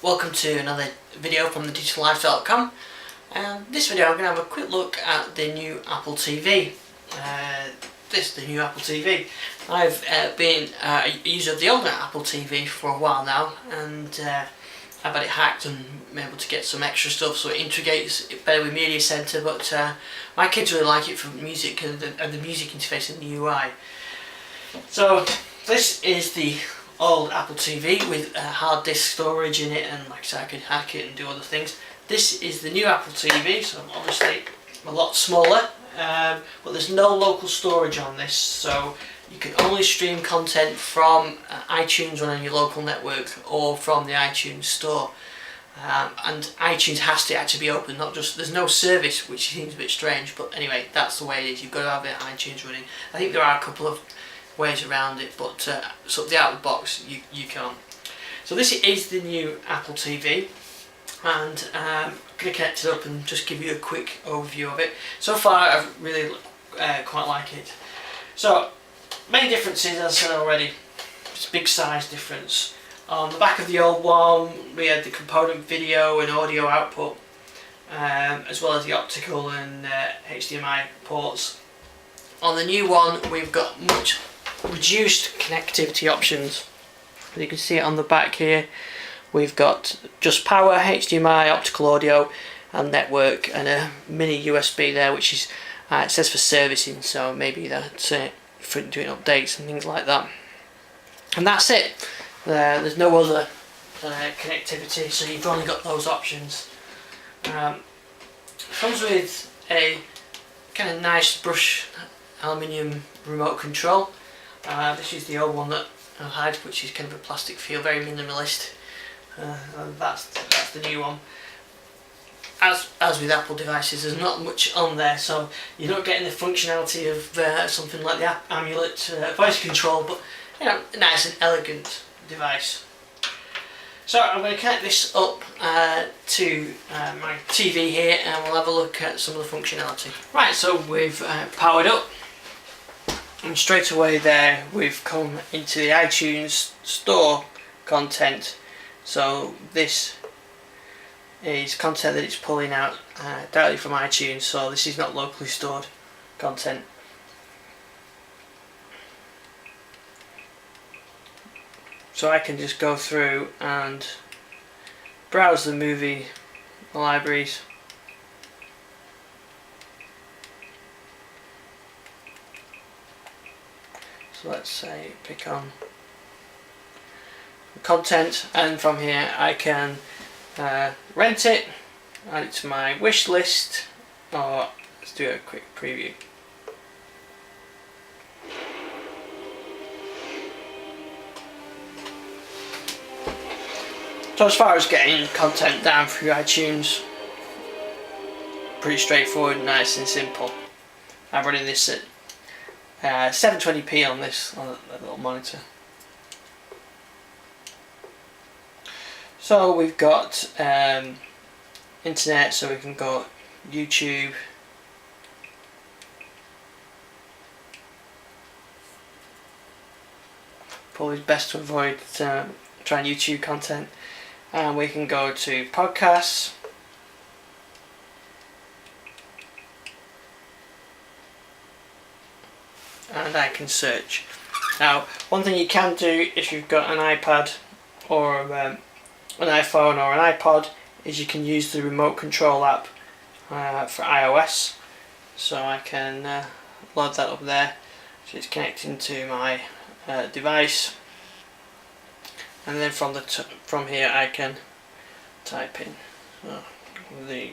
Welcome to another video from thedigitallife.com. This video I'm going to have a quick look at the new Apple TV. This is the new Apple TV. I've been a user of the older Apple TV for a while now, and I've had it hacked and been able to get some extra stuff, so it integrates it better with Media Center, but my kids really like it for music and the music interface and the UI. So this is the old Apple TV with hard disk storage in it, and like I said, I could hack it and do other things. This is the new Apple TV, so obviously a lot smaller, but there's no local storage on this, so you can only stream content from iTunes on your local network or from the iTunes store. And iTunes has to actually be open, not just, there's no service, which seems a bit strange, but anyway, that's the way it is. You've got to have it iTunes running. I think there are a couple of ways around it, but so the out of the box you can't. So this is the new Apple TV, and I'm going to connect it up and just give you a quick overview of it. So far I really quite like it. So main differences, as I said already, it's a big size difference. On the back of the old one we had the component video and audio output, as well as the optical and HDMI ports. On the new one we've got much reduced connectivity options. You can see it on the back here. We've got just power, HDMI, optical audio and network, and a mini USB there, which is it says for servicing, so maybe that's for doing updates and things like that. And that's it. There's no other connectivity, so you've only got those options. Comes with a kind of nice brush aluminium remote control. This is the old one that I had, which is kind of a plastic feel, very minimalist. That's the new one. As with Apple devices, there's not much on there, so you're not getting the functionality of something like the Amulet voice control, but you know, a nice and elegant device. So I'm going to connect this up to my TV here, and we'll have a look at some of the functionality. Right, so we've powered up. And straight away there we've come into the iTunes store content. So this is content that it's pulling out directly from iTunes, so this is not locally stored content. So I can just go through and browse the movie libraries. So let's say pick on content, and from here I can rent it, add it to my wish list, or let's do a quick preview. So as far as getting content down through iTunes, pretty straightforward, nice and simple. I'm running this at 720p on the little monitor. So we've got internet, so we can go YouTube, probably best to avoid trying YouTube content, and we can go to podcasts. And I can search. Now, one thing you can do if you've got an iPad or an iPhone or an iPod is you can use the remote control app for iOS. So I can load that up there. So it's connecting to my device, and then from here I can type in the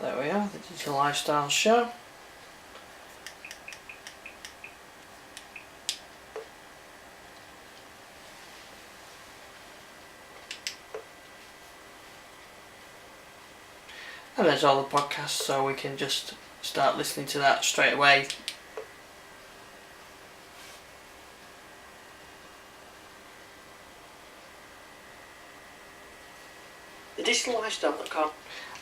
there we are, the Digital Lifestyle Show. And there's all the podcasts, so we can just start listening to that straight away. thedigitallife.com.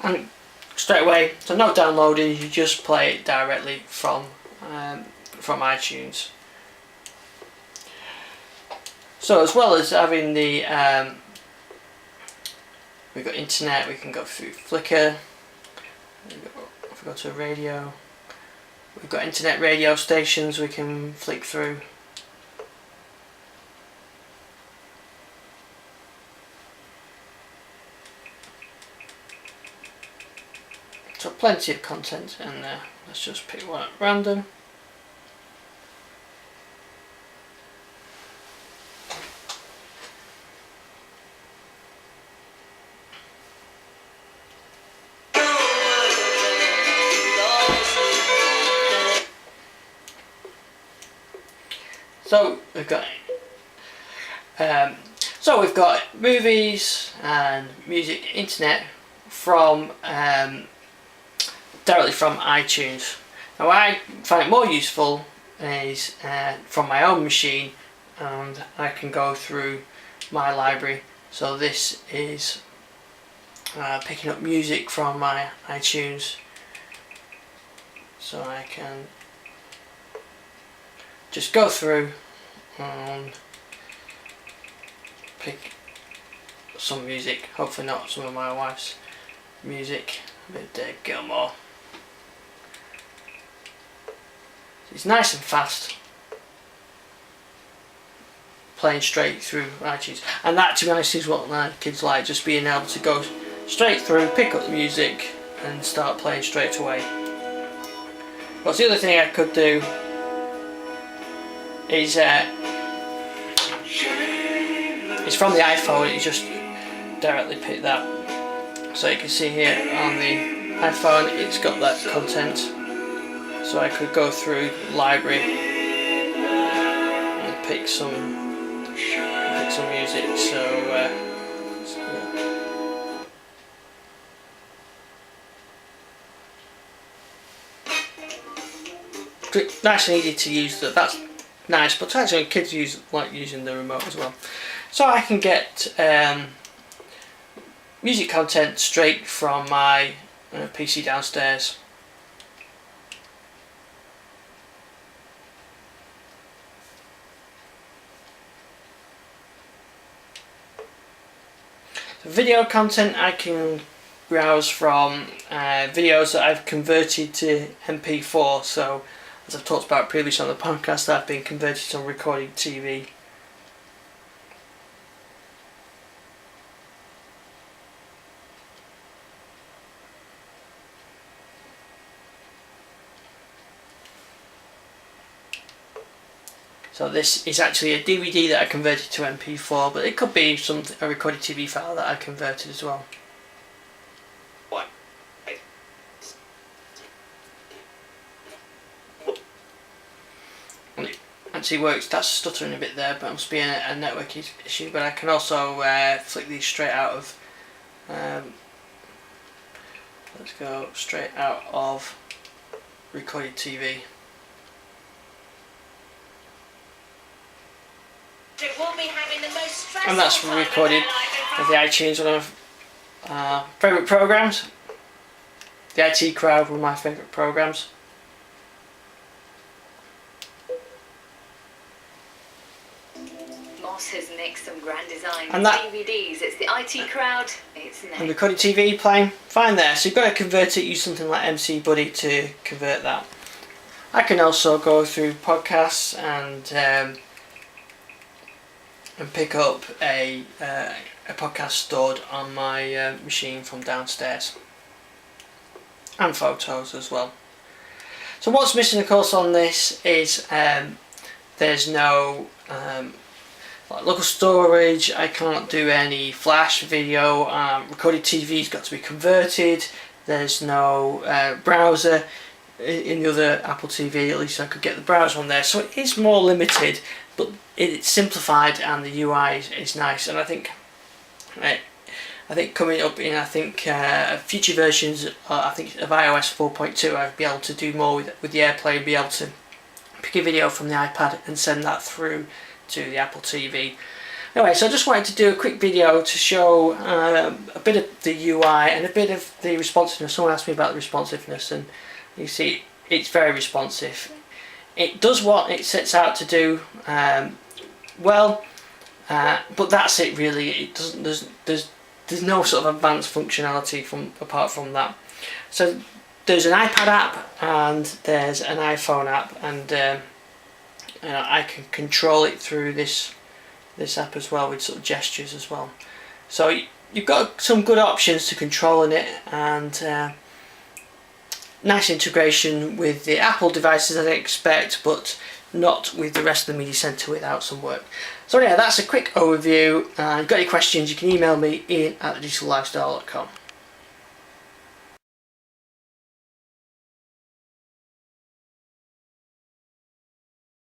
And straight away, so no downloading, you just play it directly from from iTunes. So as well as having the we've got internet, we can go through Flickr. If we go to radio, we've got internet radio stations we can flick through. So plenty of content in there. Let's just pick one at random. So we've got movies and music, internet from directly from iTunes. Now I find it more useful is from my own machine, and I can go through my library. So this is picking up music from my iTunes, so I can just go through and pick some music, hopefully not some of my wife's music, with Dave Gilmour. It's nice and fast, playing straight through iTunes, and that, to be honest, is what my kids like, just being able to go straight through, pick up the music and start playing straight away. But the other thing I could do is it's from the iPhone. You just directly pick that, so you can see here on the iPhone it's got that content, so I could go through library and pick some music. So nice and easy to use. That's nice, but actually kids like using the remote as well. So I can get music content straight from my PC downstairs. The video content I can browse from videos that I've converted to MP4. So as I've talked about previously on the podcast, I've been converted to recorded TV. So this is actually a DVD that I converted to MP4, but it could be a recorded TV file that I converted as well. And it actually works. That's stuttering a bit there, but it must be a network issue. But I can also flick these straight out of. Let's go straight out of recorded TV. And that's recorded with the iTunes, one of favourite programs. The IT Crowd, one of my favourite programs. Moss has mixed some grand designs and that, DVDs. It's the IT Crowd. It's next. And recorded TV playing fine there. So you've got to convert it. Use something like MC Buddy to convert that. I can also go through podcasts and pick up a podcast stored on my machine from downstairs, and photos as well. So what's missing, of course, on this is there's no like local storage. I can't do any flash video. Recorded TV's got to be converted. There's no browser in the other Apple TV. At least I could get the browser on there, so it is more limited, but it's simplified and the UI is nice. And I think coming up in future versions of iOS 4.2, I'll be able to do more with the AirPlay and be able to pick a video from the iPad and send that through to the Apple TV. Anyway, so I just wanted to do a quick video to show a bit of the UI and a bit of the responsiveness. Someone asked me about the responsiveness, and you see it's very responsive. It does what it sets out to do well, but that's it really. It doesn't. There's no sort of advanced functionality apart from that. So there's an iPad app and there's an iPhone app, and I can control it through this app as well with sort of gestures as well. So you've got some good options to controlling it, and nice integration with the Apple devices as I expect, but not with the rest of the Media Center without some work. So yeah, that's a quick overview. If you've got any questions, you can email me, ian@thedigitallifestyle.com.